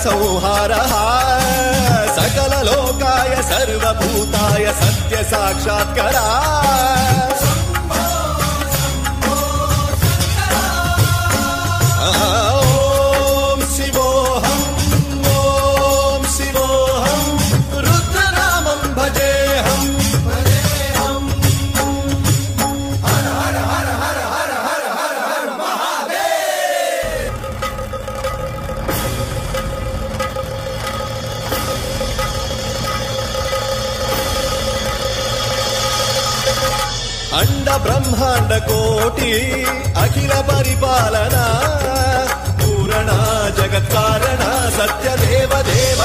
संहारः सकललोकाय सर्वभूताय सत्य साक्षात्करा ॐ शिवोऽहम् ॐ शिवोऽहम् रुद्रनामं भजेऽहम् हर हर हर हर हर हर हर हर महादेव। अंड ब्रह्मांड कोटि अखिल परिपालना पूरणा जगत्कारणा सत्य देव देव